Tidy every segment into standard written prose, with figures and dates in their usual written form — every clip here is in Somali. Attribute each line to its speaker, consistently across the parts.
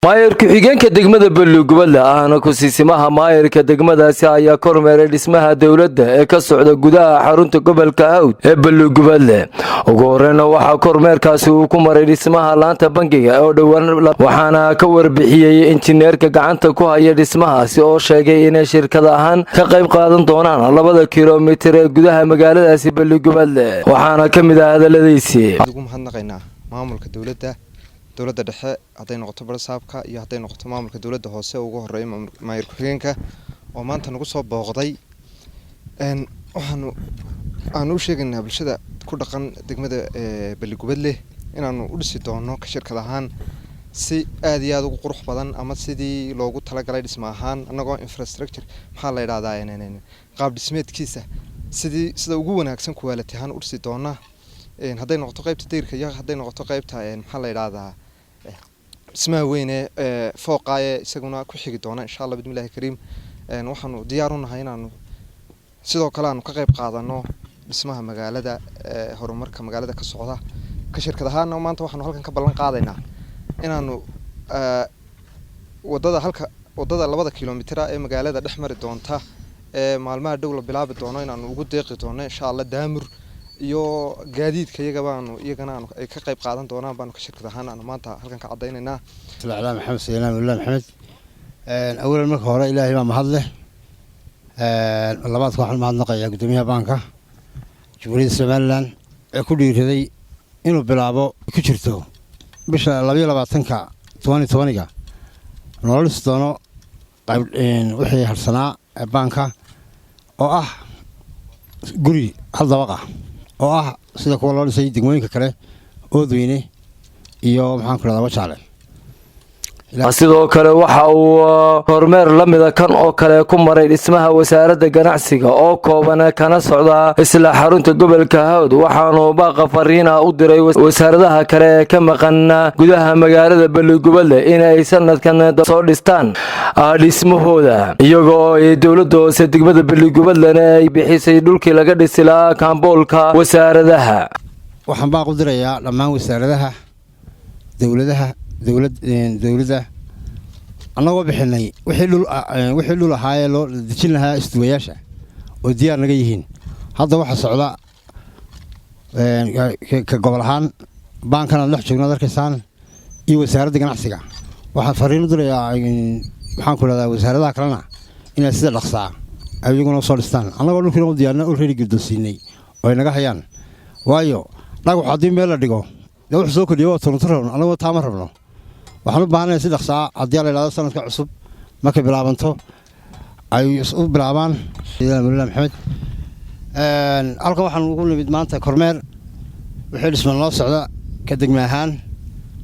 Speaker 1: maayirka xigeenka degmada Balugubadle ahna ku siisimaha maayirka degmadaasi ayaa kormeeray dhismaha dawladda ee ka socda gudaha xarunta gobolka Hawd ee Balugubadle ugu horeeyna waxa kormeerkaasi uu ku maray dhismaha laanta bangiga oo dhawaan waxaana ka warbixiyay injineerka gacanta ku haya dhismahaasi oo sheegay in shirkad ahaan ka qayb qaadan doonaan 2 kiiloomitir ee gudaha magaaladaasi Balugubadle waxaana kamid ah hadaladiisii
Speaker 2: ugu mahadnaqaynaa maamulka dawladda dhexe haday noqoto barsaabka iyo haday noqoto maamulka dawladda hoose ugu horeeyay maayirka xigeenka oo maanta nagu soo booqday waxaan u sheegaynaa bulshada ku dhaqan degmada Balugubadle inaanu u dhisi doono ka shirkad ahaan si aad iyo aad ugu qurux badan ama sidii loogu talagalay dhismo ahaan anagoo infrastructure maxaa la yiraahdaa qaab dhismeedkiisa sida ugu wanaagsan quality ahaan u dhisi doona haday noqoto qaybta deyrka iyo haday noqoto qaybta maxaa la yiraahdaa dhismaha weyn ee fooqaye isaguna ku xigi doona insha Allah bidmillaahi kariim waxaanu diyaar u nahay inaanu sidoo kale aanu ka qayb qaadano dhismaha magaalada horumarka magaalada ka socda ka shirkad ahaan maanta waxaanu halkan ka ballan qaadaynaa inaanu wadada 2 kiiloomitir ee magaalada dhex mari doonta ee maalmaha dhow la bilaabi doono inaanu ugu deeqi doono insha Allah daamur iyo gaadiidka iyagana ay ka qayb qaadan doonaan baan ka shirkad ahaan maanta halkan ka cadeynayna
Speaker 3: salaam maxamed salaam maxamed awlan marka hore ilaahay ma mahadle labaad waxaan mahadnaqayaa gudoomiyaha banka Jamhuuriyadda Soomaaliland ee ku dhiiraday inuu bilaabo ku jirto bisha 22ka 2020ga nolol doono qayb wixii harsanaa banka oo ah guri hal dabaq ah oo ah sida kuwa loo dhisay degmooyinka kale oo dadweyne iyo maxaan ku radaa wajaale
Speaker 1: sidoo kale waxa uu kormeer la mid ah kan oo kale ku maray dhismaha wasaaradda ganacsiga oo kooban kana socda isla xarunta gobolka Hawd waxaanu baaqa fariina u diray wasaaradaha kale ka maqan gudaha magaalada Balugubadle in ay sanadkan soo dhistaan dhismahooda iyagoo ay dawladda hoose degmada Balugubadle ay bixisay dhulkii laga dhisi lahaa kaamboolka wasaaradaha
Speaker 3: waxaan baaq u dirayaa dhammaan wasaaradaha dawladda anagoo bixinay wixii dhul ahaayee loo dejin lahaa isduwayaasha oo diyaar naga yihiin hadda waxa socda ka gobol ahaan baankana dhex joogna darkaysaan iyo wasaaradda ganacsiga waxaan fariin u dirayaa maxaan ku radaa wasaaradaha kalena inay sida dhaqsaa ayaguna soo dhistaan anagoo dhulkii loo diyaarna u reeri guddoonsiinay oo naga hayaan waayo dhagax haddii meel la dhigo wuxuu soo kordhiyay oo toronto anagoo taama rabno waxaan u baahanahay si dhaqsaa haddii la yiraahdo sanadka cusub markay bilaabanto ay u bilaabaan salaam maxamed halka waxaan ugu nimid maanta kormeer wixii dhismo loo socda ka degma ahaan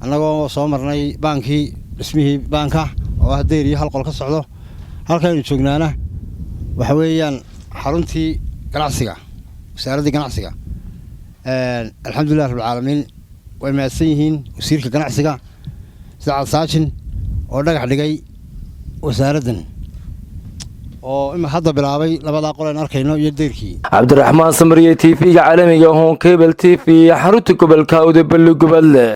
Speaker 3: anagoo soo marnay baankii dhismihii baanka oo ah deer iyo hal qol ka socdo halkaaynu joognaana waxa weeyaan xaruntii ganacsiga wasaaradda ganacsiga alxamdulillaah rabbil caalamiin way mahadsan yihiin wasiirka ganacsiga Saad Saachin oo dhagax dhigay wasaaraddan oo hadda bilaabay labada qol aan arkayno iyo deerkii
Speaker 1: Cabdiraxmaan Samariye TV caalamiga Home Cable TV xarunta gobolka Hawd ee Balugubadle